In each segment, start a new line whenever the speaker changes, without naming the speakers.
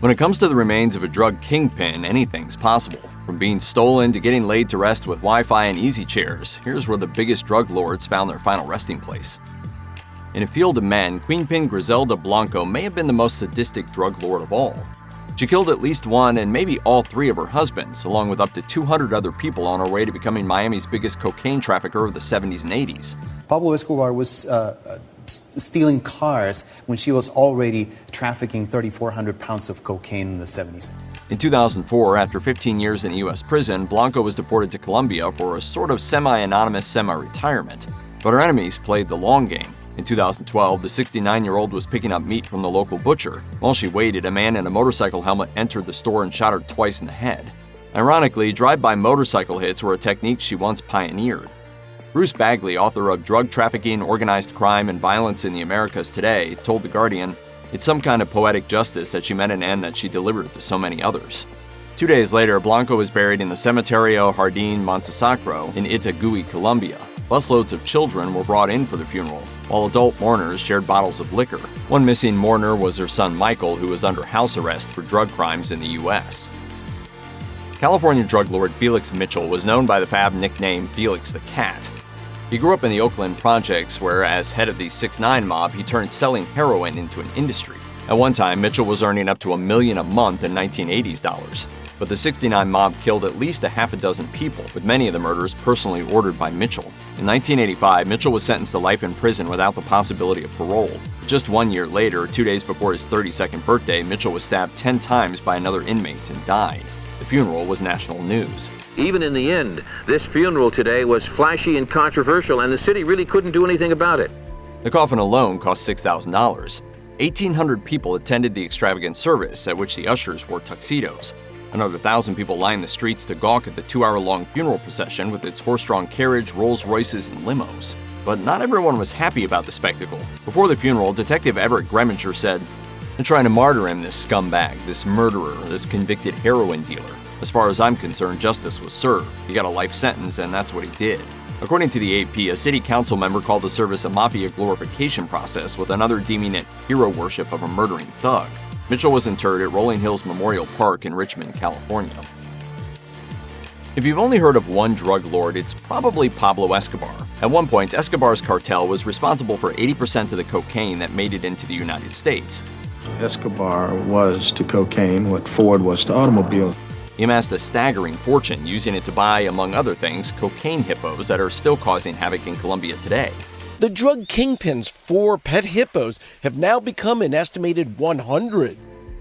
When it comes to the remains of a drug kingpin, anything's possible. From being stolen to getting laid to rest with Wi-Fi and easy chairs, here's where the biggest drug lords found their final resting place. In a field of men, Queenpin Griselda Blanco may have been the most sadistic drug lord of all. She killed at least one and maybe all three of her husbands, along with up to 200 other people on her way to becoming Miami's biggest cocaine trafficker of the 70s and 80s.
Pablo Escobar was stealing cars when she was already trafficking 3,400 pounds of cocaine in the 70s.
In 2004, after 15 years in a U.S. prison, Blanco was deported to Colombia for a sort of semi-anonymous semi-retirement. But her enemies played the long game. In 2012, the 69-year-old was picking up meat from the local butcher. While she waited, a man in a motorcycle helmet entered the store and shot her twice in the head. Ironically, drive-by motorcycle hits were a technique she once pioneered. Bruce Bagley, author of Drug Trafficking, Organized Crime, and Violence in the Americas Today, told The Guardian, "It's some kind of poetic justice that she met an end that she delivered to so many others." 2 days later, Blanco was buried in the Cementerio Jardín Montesacro in Itagüí, Colombia. Busloads of children were brought in for the funeral, while adult mourners shared bottles of liquor. One missing mourner was her son Michael, who was under house arrest for drug crimes in the U.S. California drug lord Felix Mitchell was known by the fab nickname Felix the Cat. He grew up in the Oakland projects where, as head of the 6ix9ine mob, he turned selling heroin into an industry. At one time, Mitchell was earning up to $1 million a month in 1980s dollars. But the 6ix9ine mob killed at least a half a dozen people, with many of the murders personally ordered by Mitchell. In 1985, Mitchell was sentenced to life in prison without the possibility of parole. Just 1 year later, 2 days before his 32nd birthday, Mitchell was stabbed 10 times by another inmate and died. The funeral was national news.
Even in the end, this funeral today was flashy and controversial, and the city really couldn't do anything about it.
The coffin alone cost $6,000. 1,800 people attended the extravagant service, at which the ushers wore tuxedos. Another 1,000 people lined the streets to gawk at the 2-hour-long funeral procession with its horse-drawn carriage, Rolls Royces, and limos. But not everyone was happy about the spectacle. Before the funeral, Detective Everett Greminger said, "They're trying to martyr him, this scumbag, this murderer, this convicted heroin dealer. As far as I'm concerned, justice was served. He got a life sentence, and that's what he did." According to the AP, a city council member called the service a mafia glorification process, with another deeming it hero worship of a murdering thug. Mitchell was interred at Rolling Hills Memorial Park in Richmond, California. If you've only heard of one drug lord, it's probably Pablo Escobar. At one point, Escobar's cartel was responsible for 80% of the cocaine that made it into the United States.
Escobar was to cocaine what Ford was to automobiles.
He amassed a staggering fortune, using it to buy, among other things, cocaine hippos that are still causing havoc in Colombia today.
The drug kingpin's 4 pet hippos have now become an estimated 100.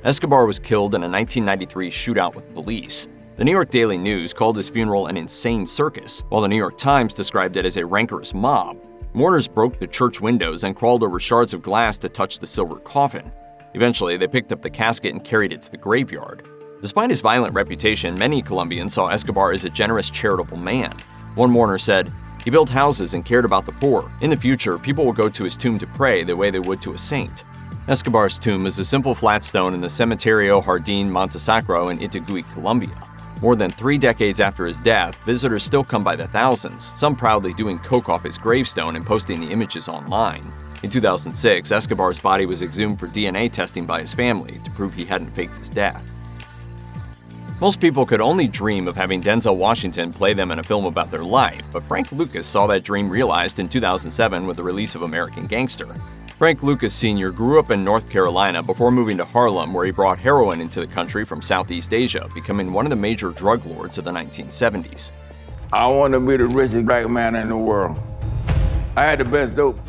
Escobar was killed in a 1993 shootout with police. The New York Daily News called his funeral an insane circus, while the New York Times described it as a rancorous mob. Mourners broke the church windows and crawled over shards of glass to touch the silver coffin. Eventually, they picked up the casket and carried it to the graveyard. Despite his violent reputation, many Colombians saw Escobar as a generous, charitable man. One mourner said, "He built houses and cared about the poor. In the future, people will go to his tomb to pray the way they would to a saint." Escobar's tomb is a simple flat stone in the Cementerio Jardín Montesacro in Itagüí, Colombia. More than 3 decades after his death, visitors still come by the thousands, some proudly doing coke off his gravestone and posting the images online. In 2006, Escobar's body was exhumed for DNA testing by his family to prove he hadn't faked his death. Most people could only dream of having Denzel Washington play them in a film about their life, but Frank Lucas saw that dream realized in 2007 with the release of American Gangster. Frank Lucas Sr. grew up in North Carolina before moving to Harlem, where he brought heroin into the country from Southeast Asia, becoming one of the major drug lords of the 1970s.
I want to be the richest black man in the world. I had the best dope.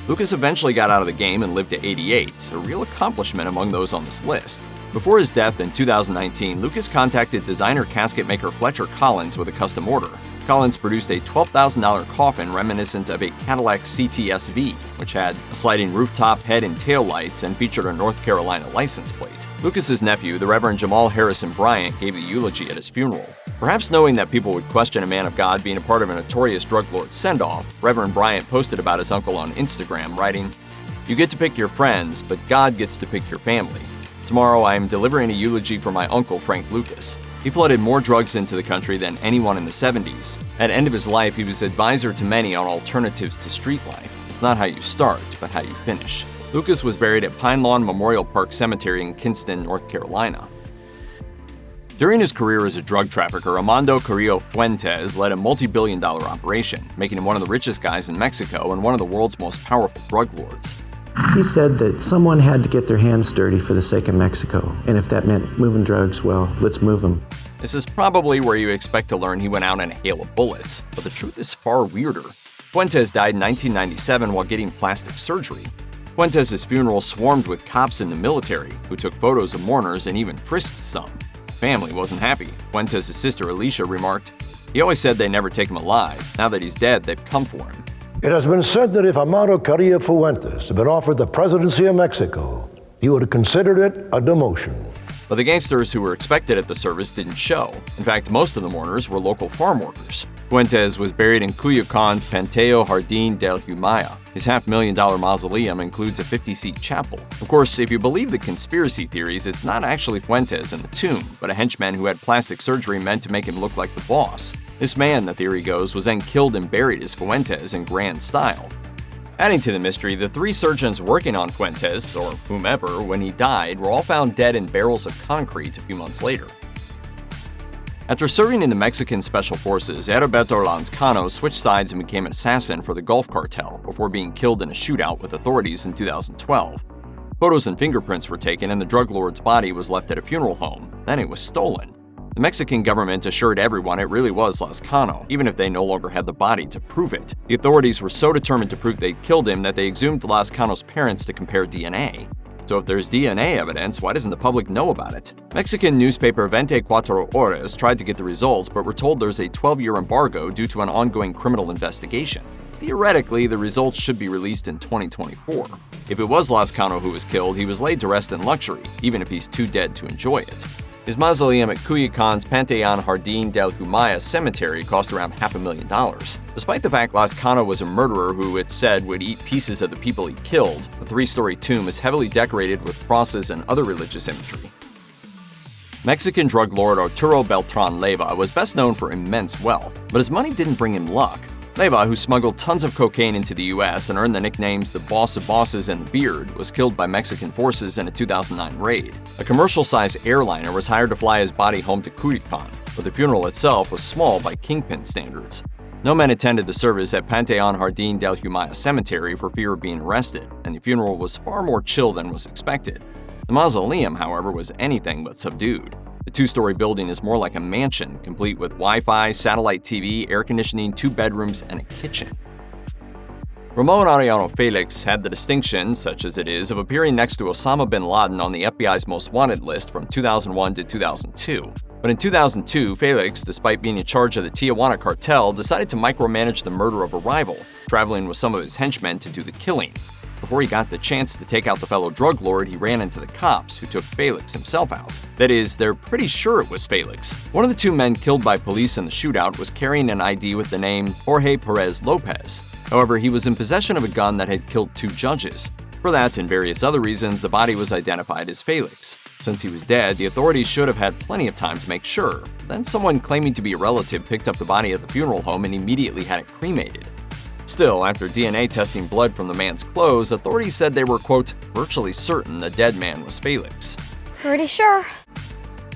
Lucas eventually got out of the game and lived to 88, a real accomplishment among those on this list. Before his death in 2019, Lucas contacted designer casket maker Fletcher Collins with a custom order. Collins produced a $12,000 coffin reminiscent of a Cadillac CTS-V, which had a sliding rooftop, head, and tail lights and featured a North Carolina license plate. Lucas's nephew, the Reverend Jamal Harrison Bryant, gave a eulogy at his funeral. Perhaps knowing that people would question a man of God being a part of a notorious drug lord's send-off, Reverend Bryant posted about his uncle on Instagram, writing, "You get to pick your friends, but God gets to pick your family. Tomorrow I am delivering a eulogy for my uncle, Frank Lucas. He flooded more drugs into the country than anyone in the 70s. At the end of his life, he was advisor to many on alternatives to street life. It's not how you start, but how you finish." Lucas was buried at Pine Lawn Memorial Park Cemetery in Kinston, North Carolina. During his career as a drug trafficker, Armando Carrillo Fuentes led a multi-billion-dollar operation, making him one of the richest guys in Mexico and one of the world's most powerful drug lords.
He said that someone had to get their hands dirty for the sake of Mexico, and if that meant moving drugs, well, let's move them.
This is probably where you expect to learn he went out in a hail of bullets, but the truth is far weirder. Fuentes died in 1997 while getting plastic surgery. Fuentes' funeral swarmed with cops in the military, who took photos of mourners and even frisked some. Family wasn't happy. Fuentes' sister Alicia remarked, "He always said they never take him alive. Now that he's dead, they've come for him."
It has been said that if Amado Carrillo Fuentes had been offered the presidency of Mexico, he would have considered it a demotion.
But the gangsters who were expected at the service didn't show. In fact, most of the mourners were local farm workers. Fuentes was buried in Cuyoacan's Panteón Jardín del Humaya. His $500,000 mausoleum includes a 50-seat chapel. Of course, if you believe the conspiracy theories, it's not actually Fuentes in the tomb, but a henchman who had plastic surgery meant to make him look like the boss. This man, the theory goes, was then killed and buried as Fuentes in grand style. Adding to the mystery, the 3 surgeons working on Fuentes, or whomever, when he died, were all found dead in barrels of concrete a few months later. After serving in the Mexican Special Forces, Heriberto Lazcano switched sides and became an assassin for the Gulf Cartel before being killed in a shootout with authorities in 2012. Photos and fingerprints were taken and the drug lord's body was left at a funeral home. Then it was stolen. The Mexican government assured everyone it really was Lazcano, even if they no longer had the body to prove it. The authorities were so determined to prove they'd killed him that they exhumed Lazcano's parents to compare DNA. So if there's DNA evidence, why doesn't the public know about it? Mexican newspaper 24 Horas tried to get the results, but were told there's a 12-year embargo due to an ongoing criminal investigation. Theoretically, the results should be released in 2024. If it was Lazcano who was killed, he was laid to rest in luxury, even if he's too dead to enjoy it. His mausoleum at Cuyoacan's Panteón Jardín del Humaya cemetery cost around $500,000. Despite the fact Lazcano was a murderer who, it's said, would eat pieces of the people he killed, the 3-story tomb is heavily decorated with crosses and other religious imagery. Mexican drug lord Arturo Beltrán Leyva was best known for immense wealth, but his money didn't bring him luck. Leyva, who smuggled tons of cocaine into the U.S. and earned the nicknames the Boss of Bosses and the Beard, was killed by Mexican forces in a 2009 raid. A commercial-sized airliner was hired to fly his body home to Cuyoacan, but the funeral itself was small by kingpin standards. No men attended the service at Panteón Jardín del Humaya cemetery for fear of being arrested, and the funeral was far more chill than was expected. The mausoleum, however, was anything but subdued. The 2-story building is more like a mansion, complete with Wi-Fi, satellite TV, air conditioning, 2 bedrooms, and a kitchen. Ramón Arellano Félix had the distinction, such as it is, of appearing next to Osama bin Laden on the FBI's most wanted list from 2001 to 2002. But in 2002, Félix, despite being in charge of the Tijuana cartel, decided to micromanage the murder of a rival, traveling with some of his henchmen to do the killing. Before he got the chance to take out the fellow drug lord, he ran into the cops, who took Félix himself out. That is, they're pretty sure it was Félix. One of the 2 men killed by police in the shootout was carrying an ID with the name Jorge Perez Lopez. However, he was in possession of a gun that had killed 2 judges. For that and various other reasons, the body was identified as Félix. Since he was dead, the authorities should have had plenty of time to make sure. Then someone claiming to be a relative picked up the body at the funeral home and immediately had it cremated. Still, after DNA testing blood from the man's clothes, authorities said they were, quote, virtually certain the dead man was Félix.
Pretty sure.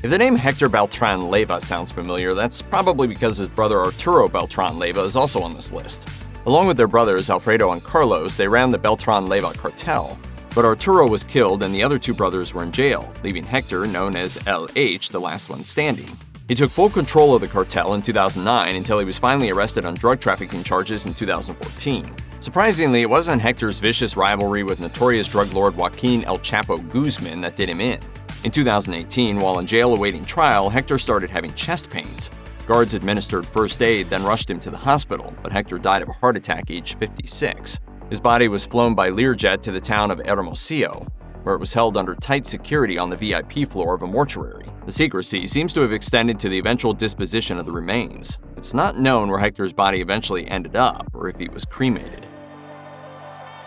If the name Héctor Beltrán Leyva sounds familiar, that's probably because his brother Arturo Beltrán Leyva is also on this list. Along with their brothers Alfredo and Carlos, they ran the Beltrán Leyva cartel. But Arturo was killed and the other 2 brothers were in jail, leaving Héctor, known as LH, the last one standing. He took full control of the cartel in 2009 until he was finally arrested on drug trafficking charges in 2014. Surprisingly, it wasn't Héctor's vicious rivalry with notorious drug lord Joaquín El Chapo Guzmán that did him in. In 2018, while in jail awaiting trial, Héctor started having chest pains. Guards administered first aid, then rushed him to the hospital, but Héctor died of a heart attack aged 56. His body was flown by Learjet to the town of Hermosillo, where it was held under tight security on the VIP floor of a mortuary. The secrecy seems to have extended to the eventual disposition of the remains. It's not known where Héctor's body eventually ended up, or if he was cremated.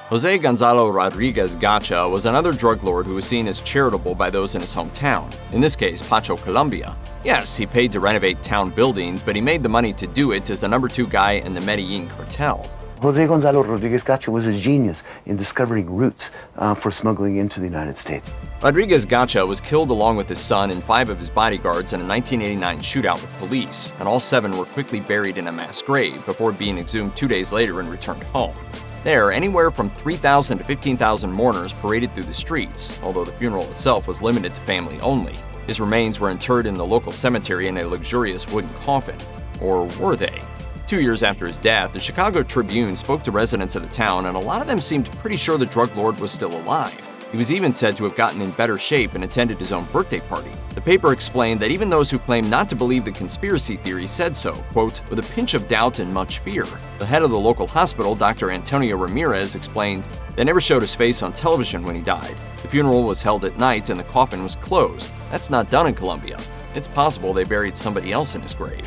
José Gonzalo Rodríguez Gacha was another drug lord who was seen as charitable by those in his hometown, in this case Pacho, Colombia. Yes, he paid to renovate town buildings, but he made the money to do it as the number 2 guy in the Medellin cartel.
Jose Gonzalo Rodríguez Gacha was a genius in discovering routes for smuggling into the United States.
Rodríguez Gacha was killed along with his son and 5 of his bodyguards in a 1989 shootout with police, and all 7 were quickly buried in a mass grave before being exhumed 2 days later and returned home. There, anywhere from 3,000 to 15,000 mourners paraded through the streets, although the funeral itself was limited to family only. His remains were interred in the local cemetery in a luxurious wooden coffin. Or were they? 2 years after his death, the Chicago Tribune spoke to residents of the town, and a lot of them seemed pretty sure the drug lord was still alive. He was even said to have gotten in better shape and attended his own birthday party. The paper explained that even those who claimed not to believe the conspiracy theory said so, quote, with a pinch of doubt and much fear. The head of the local hospital, Dr. Antonio Ramirez, explained they never showed his face on television when he died. The funeral was held at night and the coffin was closed. That's not done in Colombia. It's possible they buried somebody else in his grave.